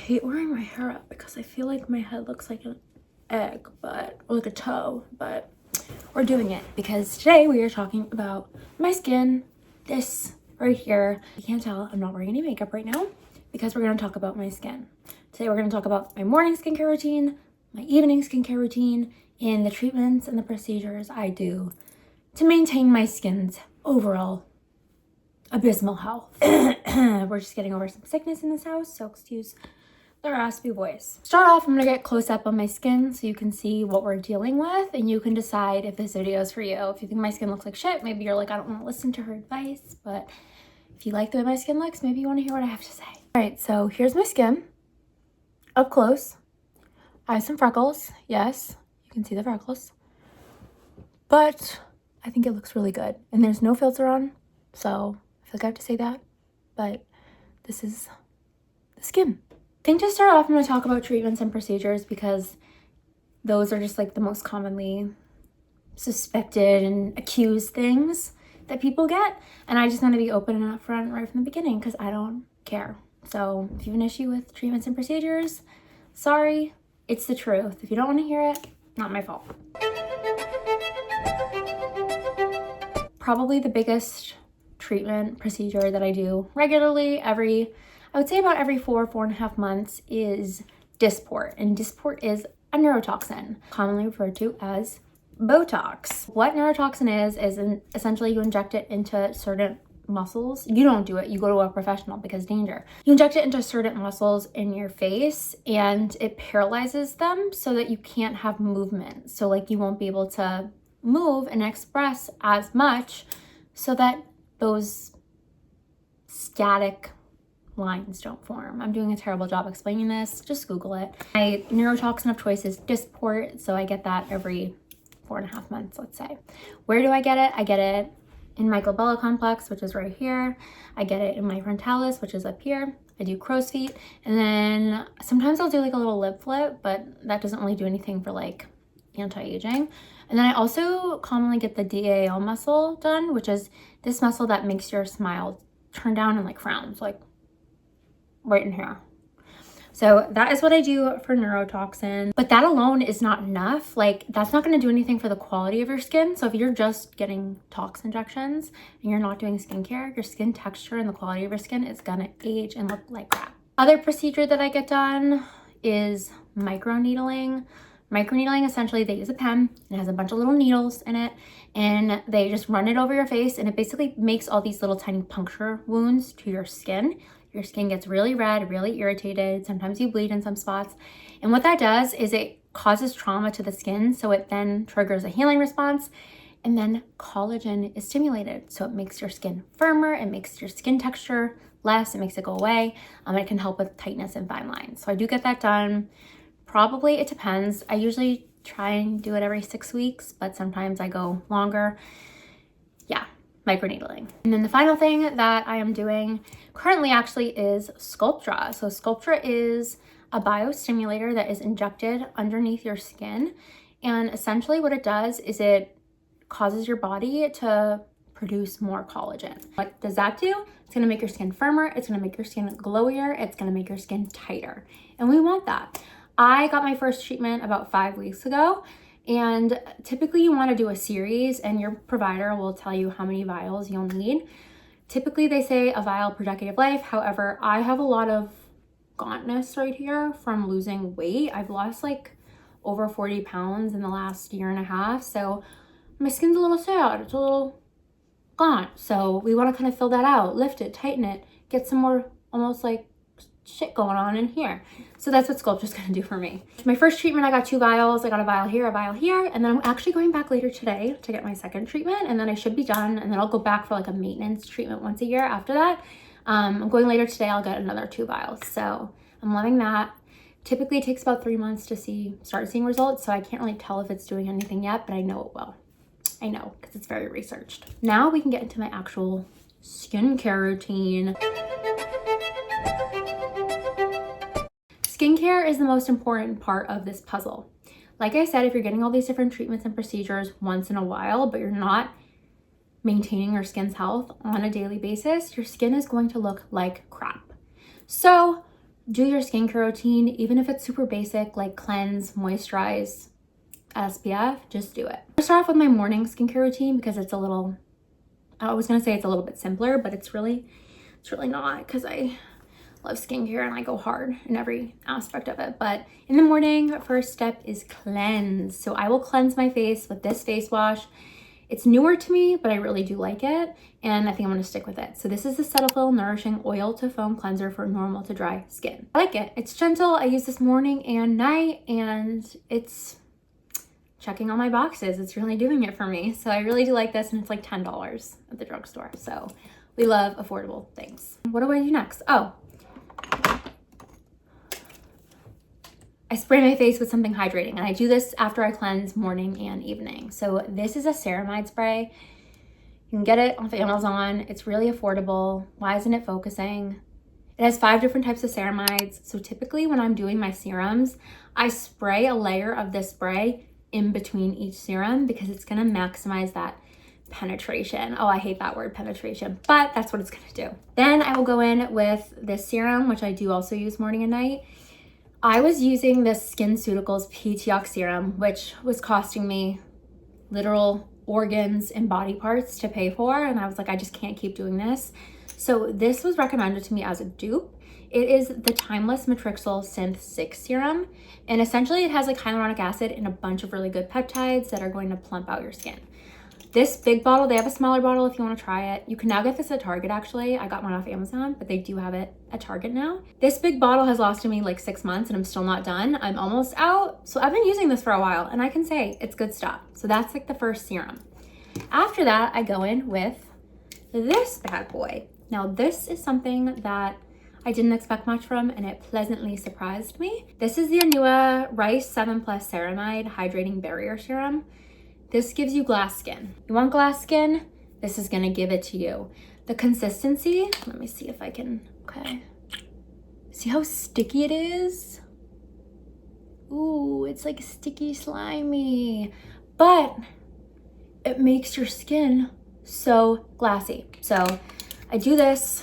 hate wearing my hair up because I feel like my head looks like an egg, or like a toe, but we're doing it because today we are talking about my skin. This right here, you can't tell I'm not wearing any makeup right now because we're going to talk about my skin. Today we're going to talk about my morning skincare routine, my evening skincare routine, and the treatments and the procedures I do to maintain my skin's overall abysmal health. We're just getting over some sickness in this house, so excuse the raspy voice. Start off, I'm gonna get close up on my skin so you can see what we're dealing with, and you can decide if this video is for you. If you think my skin looks like shit, maybe you're like, I don't want to listen to her advice, but if you like the way my skin looks, maybe you want to hear what I have to say. All right, so here's my skin up close. I have some freckles. Yes, you can see the freckles, but I think it looks really good, and there's no filter on, so I feel like I have to say that, but this is the skin. I think to start off, I'm going to talk about treatments and procedures because those are just like the most commonly suspected and accused things that people get. And I just want to be open and upfront right from the beginning because I don't care. So if you have an issue with treatments and procedures, sorry, it's the truth. If you don't want to hear it, not my fault. Probably the biggest treatment procedure that I do regularly I would say about every 4.5 months is Dysport. And Dysport is a neurotoxin, commonly referred to as Botox. What neurotoxin is essentially you inject it into certain muscles. You don't do it, you go to a professional because danger. You inject it into certain muscles in your face and it paralyzes them so that you can't have movement. So like you won't be able to move and express as much so that those static lines don't form. I'm doing a terrible job explaining this. Just Google it. My neurotoxin of choice is Dysport, so I get that every 4.5 months, let's say. Where do I get it? I get it in my glabella complex, which is right here. I get it in my frontalis, which is up here. I do crow's feet, and then sometimes I'll do like a little lip flip, but that doesn't really do anything for like anti-aging. And then I also commonly get the DAO muscle done, which is this muscle that makes your smile turn down and like frowns, like right in here. So that is what I do for neurotoxin, but that alone is not enough. Like that's not going to do anything for the quality of your skin. So if you're just getting tox injections and you're not doing skincare, your skin texture and the quality of your skin is going to age and look like crap. Other procedure that I get done is microneedling. Microneedling, essentially they use a pen and it has a bunch of little needles in it and they just run it over your face and it basically makes all these little tiny puncture wounds to your skin. Your skin gets really red, really irritated. Sometimes you bleed in some spots. And what that does is it causes trauma to the skin. So it then triggers a healing response and then collagen is stimulated. So it makes your skin firmer. It makes your skin texture less. It makes it go away. It can help with tightness and fine lines. So I do get that done. Probably, it depends. I usually try and do it every 6 weeks, but sometimes I go longer. Yeah, microneedling. And then the final thing that I am doing currently actually is Sculptra. So Sculptra is a biostimulator that is injected underneath your skin. And essentially what it does is it causes your body to produce more collagen. What does that do? It's gonna make your skin firmer. It's gonna make your skin glowier. It's gonna make your skin tighter. And we want that. I got my first treatment about 5 weeks ago, and typically you want to do a series and your provider will tell you how many vials you'll need. Typically they say a vial per decade of life. However, I have a lot of gauntness right here from losing weight. I've lost like over 40 pounds in the last 1.5 years. So my skin's a little sad. It's a little gaunt. So we want to kind of fill that out, lift it, tighten it, get some more almost like shit going on in here. So that's what Sculptra's gonna do for me. My first treatment, I got 2 vials. I got a vial here, and then I'm actually going back later today to get my second treatment, and then I should be done, and then I'll go back for like a maintenance treatment once a year after that. I'm going later today, I'll get another 2 vials. So I'm loving that. Typically it takes about 3 months to start seeing results, so I can't really tell if it's doing anything yet, but I know it will. I know, because it's very researched. Now we can get into my actual skincare routine. Skincare is the most important part of this puzzle. Like I said, if you're getting all these different treatments and procedures once in a while, but you're not maintaining your skin's health on a daily basis, your skin is going to look like crap. So do your skincare routine, even if it's super basic, like cleanse, moisturize, SPF, just do it. I'll start off with my morning skincare routine because it's a little, I was gonna say it's a little bit simpler, but it's really not, because I love skincare and I go hard in every aspect of it. But in the morning, first step is cleanse. So I will cleanse my face with this face wash. It's newer to me, but I really do like it, and I think I'm gonna stick with it. So this is the Cetaphil Nourishing Oil to Foam Cleanser for normal to dry skin. I like it. It's gentle. I use this morning and night, and it's checking all my boxes. It's really doing it for me. So I really do like this, and it's like $10 at the drugstore. So we love affordable things. What do I do next? Oh, I spray my face with something hydrating, and I do this after I cleanse morning and evening. So this is a ceramide spray. You can get it off Amazon. It's really affordable. Why isn't it focusing? It has 5 different types of ceramides. So typically when I'm doing my serums, I spray a layer of this spray in between each serum because it's gonna maximize that penetration. Oh, I hate that word, penetration, but that's what it's gonna do. Then I will go in with this serum, which I do also use morning and night. I was using this SkinCeuticals PTOX serum, which was costing me literal organs and body parts to pay for. And I was like, I just can't keep doing this. So this was recommended to me as a dupe. It is the Timeless Matrixyl Synth 6 serum. And essentially it has like hyaluronic acid and a bunch of really good peptides that are going to plump out your skin. This big bottle, they have a smaller bottle if you want to try it. You can now get this at Target actually. I got one off Amazon, but they do have it at Target now. This big bottle has lasted me like 6 months and I'm still not done. I'm almost out. So I've been using this for a while and I can say it's good stuff. So that's like the first serum. After that, I go in with this bad boy. Now this is something that I didn't expect much from and it pleasantly surprised me. This is the Anua Rice 7+ Ceramide Hydrating Barrier Serum. This gives you glass skin. You want glass skin? This is gonna give it to you. The consistency, let me see if I can, okay. See how sticky it is? Ooh, it's like sticky, slimy, but it makes your skin so glassy. So I do this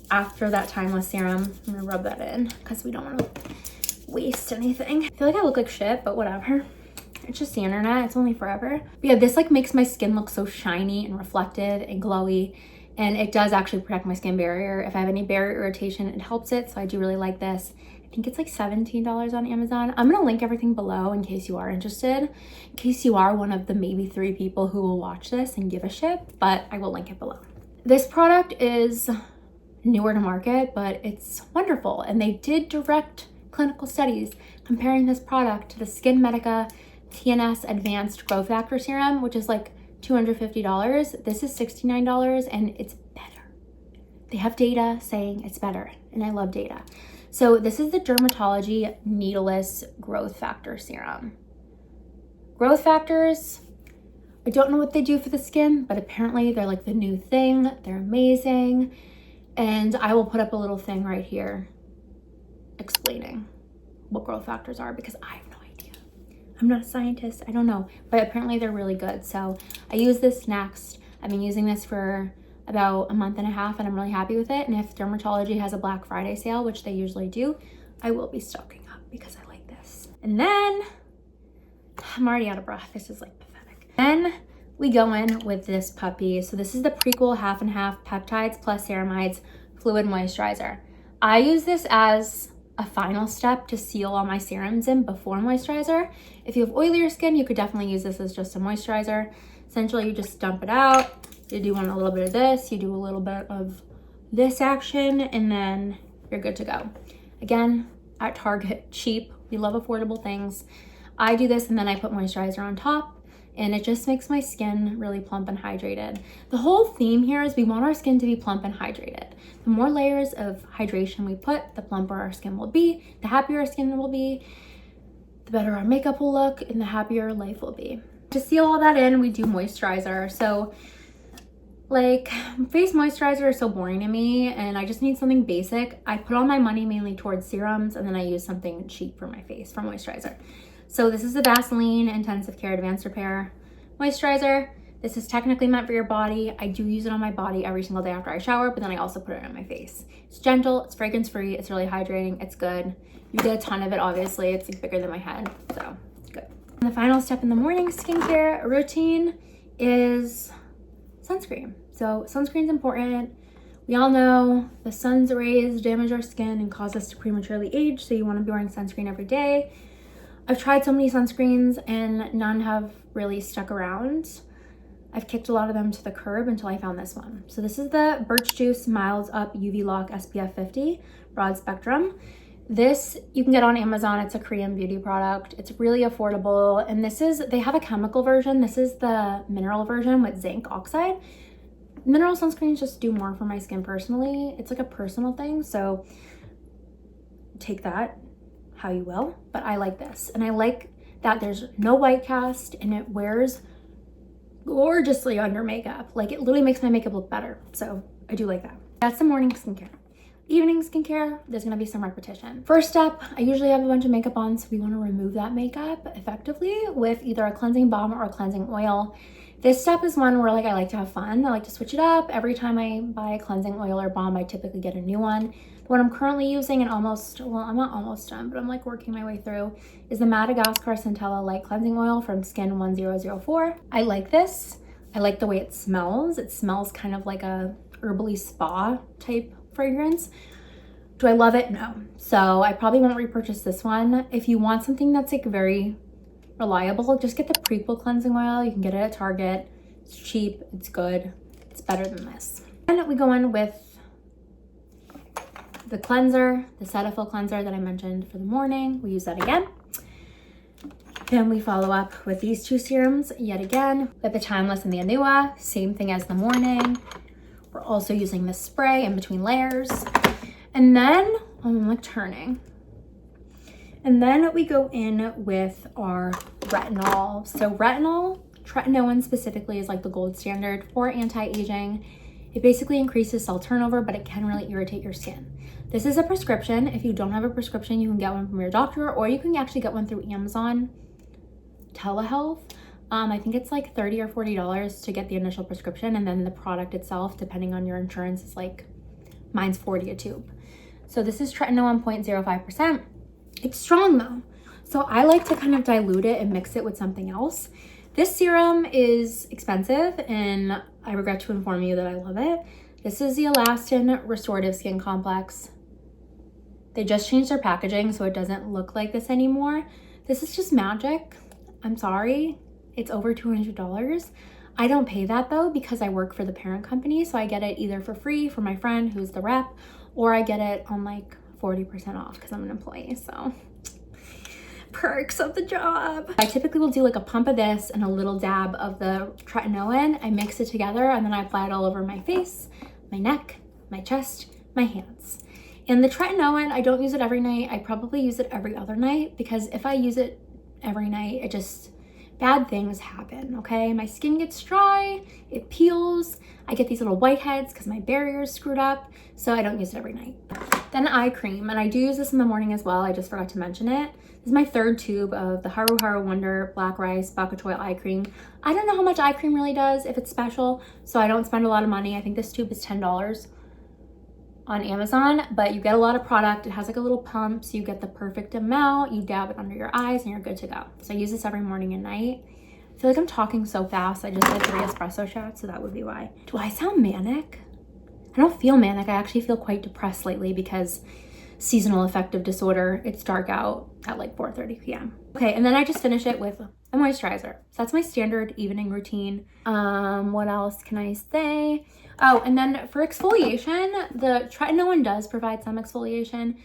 after that Timeless serum. I'm gonna rub that in because we don't wanna waste anything. I feel like I look like shit, but whatever. It's just the internet, it's only forever. But yeah, this like makes my skin look so shiny and reflected and glowy. And it does actually protect my skin barrier. If I have any barrier irritation, it helps it. So I do really like this. I think it's like $17 on Amazon. I'm gonna link everything below in case you are interested. In case you are one of the maybe 3 people who will watch this and give a shit, but I will link it below. This product is newer to market, but it's wonderful. And they did direct clinical studies comparing this product to the Skin Medica TNS Advanced Growth Factor Serum, which is like $250. This is $69 and it's better. They have data saying it's better and I love data. So this is the Dermatology Needleless Growth Factor Serum. Growth factors, I don't know what they do for the skin, but apparently they're like the new thing. They're amazing. And I will put up a little thing right here explaining what growth factors are because I have no idea. I'm not a scientist, I don't know, but apparently they're really good. So I use this next. I've been using this for about a month and a half and I'm really happy with it. And if Dermatology has a Black Friday sale, which they usually do, I will be stocking up because I like this. And then, I'm already out of breath. This is like pathetic. Then we go in with this puppy. So this is the Prequel Half and Half Peptides plus Ceramides Fluid Moisturizer. I use this as a final step to seal all my serums in before moisturizer. If you have oilier skin, you could definitely use this as just a moisturizer. Essentially, you just dump it out. You do want a little bit of this, you do a little bit of this action, and then you're good to go. Again, at Target, cheap. We love affordable things. I do this and then I put moisturizer on top and it just makes my skin really plump and hydrated. The whole theme here is we want our skin to be plump and hydrated. The more layers of hydration we put, the plumper our skin will be, the happier our skin will be, the better our makeup will look, and the happier life will be. To seal all that in, we do moisturizer. So like face moisturizer is so boring to me and I just need something basic. I put all my money mainly towards serums and then I use something cheap for my face for moisturizer. So this is the Vaseline Intensive Care Advanced Repair Moisturizer. This is technically meant for your body. I do use it on my body every single day after I shower, but then I also put it on my face. It's gentle, it's fragrance free, it's really hydrating, it's good. You get a ton of it, obviously. It's like bigger than my head, so it's good. And the final step in the morning skincare routine is sunscreen. So sunscreen's important. We all know the sun's rays damage our skin and cause us to prematurely age, so you want to be wearing sunscreen every day. I've tried so many sunscreens and none have really stuck around. I've kicked a lot of them to the curb until I found this one. So this is the Birch Juice Miles Up UV Lock SPF 50 Broad Spectrum. This you can get on Amazon. It's a Korean beauty product. It's really affordable. And they have a chemical version. This is the mineral version with zinc oxide. Mineral sunscreens just do more for my skin personally. It's like a personal thing. So take that how you will, but I like this. And I like that there's no white cast and it wears gorgeously under makeup. Like it literally makes my makeup look better. So I do like that. That's the morning skincare. Evening skincare, there's gonna be some repetition. First step, I usually have a bunch of makeup on, so we wanna remove that makeup effectively with either a cleansing balm or a cleansing oil. This step is one where like I like to have fun. I like to switch it up. Every time I buy a cleansing oil or balm, I typically get a new one. What I'm currently using and I'm not almost done, but I'm like working my way through, is the Madagascar Centella Light Cleansing Oil from Skin 1004. I like this. I like the way it smells. It smells kind of like a herbally spa type fragrance. Do I love it? No. So I probably won't repurchase this one. If you want something that's like very reliable, just get the Prequel cleansing oil. You can get it at Target. It's cheap, it's good, it's better than this. And we go in with the cleanser, the Cetaphil cleanser that I mentioned for the morning. We use that again. Then we follow up with these two serums yet again with the Timeless and the Anua, same thing as the morning. We're also using this spray in between layers. And then, I'm like turning. And then we go in with our retinol. So Tretinoin specifically is like the gold standard for anti-aging. It basically increases cell turnover, but it can really irritate your skin. This is a prescription. If you don't have a prescription, you can get one from your doctor, or you can actually get one through Amazon telehealth. I think it's like $30 or $40 to get the initial prescription, and then the product itself, depending on your insurance, is like, mine's $40 a tube. So this is Tretinoin 0.05%. It's strong though. So I like to kind of dilute it and mix it with something else. This serum is expensive and I regret to inform you that I love it. This is the Elastin Restorative Skin Complex. They just changed their packaging so it doesn't look like this anymore. This is just magic. I'm sorry. It's over $200. I don't pay that though because I work for the parent company, so I get it either for free from my friend who's the rep, or I get it on like 40% off because I'm an employee, so perks of the job. I typically will do like a pump of this and a little dab of the Tretinoin. I mix it together and then I apply it all over my face, my neck, my chest, my hands. And the Tretinoin, I don't use it every night. I probably use it every other night because if I use it every night, bad things happen, okay? My skin gets dry, it peels, I get these little whiteheads because my barrier is screwed up, so I don't use it every night. Then eye cream, and I do use this in the morning as well, I just forgot to mention it. This is my third tube of the Haru Haru Wonder Black Rice Bok Choy eye cream. I don't know how much eye cream really does, if it's special, so I don't spend a lot of money. I think this tube is $10 on Amazon, but you get a lot of product. It has like a little pump, so you get the perfect amount. You dab it under your eyes and you're good to go. So I use this every morning and night. I feel like I'm talking so fast. I just did 3 espresso shots, so that would be why. Do I sound manic? I don't feel manic. I actually feel quite depressed lately because seasonal affective disorder. It's dark out at like 4:30 p.m. Okay, and then I just finish it with a moisturizer. So that's my standard evening routine. What else can I say? Oh, and then for exfoliation, the Tretinoin does provide some exfoliation.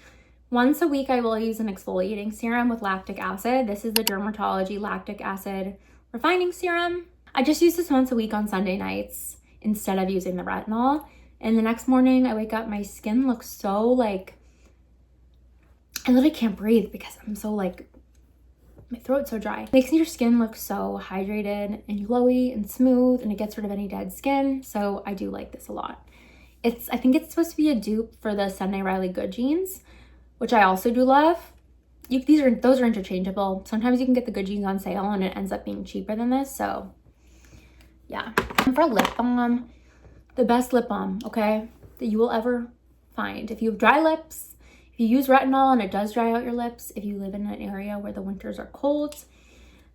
Once a week, I will use an exfoliating serum with lactic acid. This is the Dermatology Lactic Acid Refining Serum. I just use this once a week on Sunday nights instead of using the retinol. And the next morning, I wake up, my skin looks so like, I literally can't breathe because I'm so like, my throat's so dry. It makes your skin look so hydrated and glowy and smooth, and it gets rid of any dead skin. So I do like this a lot. I think it's supposed to be a dupe for the Sunday Riley Good Jeans, which I also do love. Those are interchangeable. Sometimes you can get the Good Jeans on sale and it ends up being cheaper than this. So Yeah. And for lip balm, the best lip balm, okay, that you will ever find. If you have dry lips, if you use retinol and it does dry out your lips, if you live in an area where the winters are cold,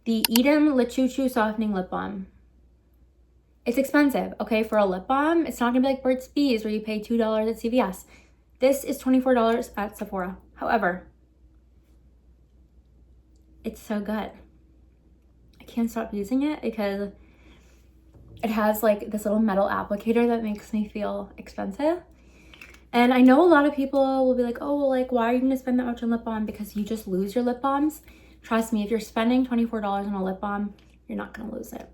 the Edam Le Choo Choo Softening Lip Balm. It's expensive, okay, for a lip balm. It's not gonna be like Burt's Bees where you pay $2 at CVS. This is $24 at Sephora. However, it's so good. I can't stop using it because it has like this little metal applicator that makes me feel expensive. And I know a lot of people will be like, oh, well, like, why are you gonna spend that much on lip balm? Because you just lose your lip balms. Trust me, if you're spending $24 on a lip balm, you're not gonna lose it.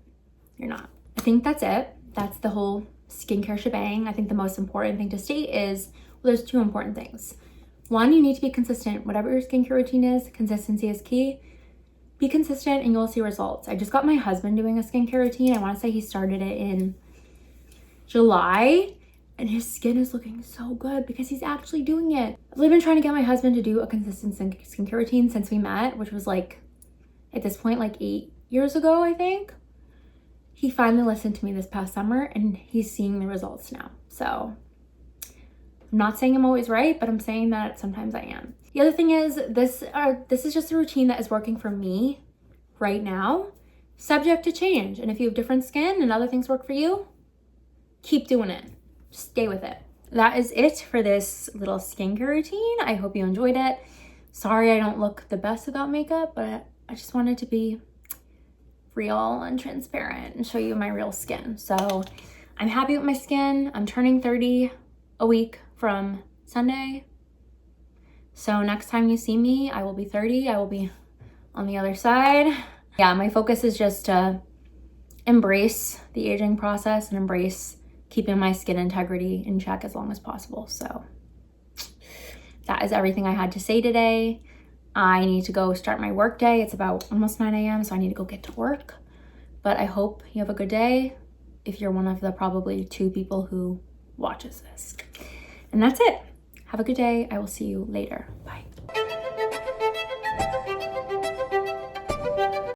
You're not. I think that's it. That's the whole skincare shebang. I think the most important thing to state is, well, there's two important things. One, you need to be consistent. Whatever your skincare routine is, consistency is key. Be consistent and you'll see results. I just got my husband doing a skincare routine. I want to say he started it in July and his skin is looking so good because he's actually doing it. I've been trying to get my husband to do a consistent skincare routine since we met, which was like, at this point, like 8 years ago, I think. He finally listened to me this past summer and he's seeing the results now. So I'm not saying I'm always right, but I'm saying that sometimes I am. The other thing is this is just a routine that is working for me right now, subject to change. And if you have different skin and other things work for you, keep doing it. Just stay with it. That is it for this little skincare routine. I hope you enjoyed it. Sorry I don't look the best without makeup, but I just wanted to be real and transparent and show you my real skin. So I'm happy with my skin. I'm turning 30 a week from Sunday. So next time you see me, I will be 30. I will be on the other side. Yeah, my focus is just to embrace the aging process and embrace keeping my skin integrity in check as long as possible. So that is everything I had to say today. I need to go start my work day. It's about almost 9 a.m. so I need to go get to work. But I hope you have a good day if you're one of the probably 2 people who watches this. And that's it. Have a good day. I will see you later. Bye.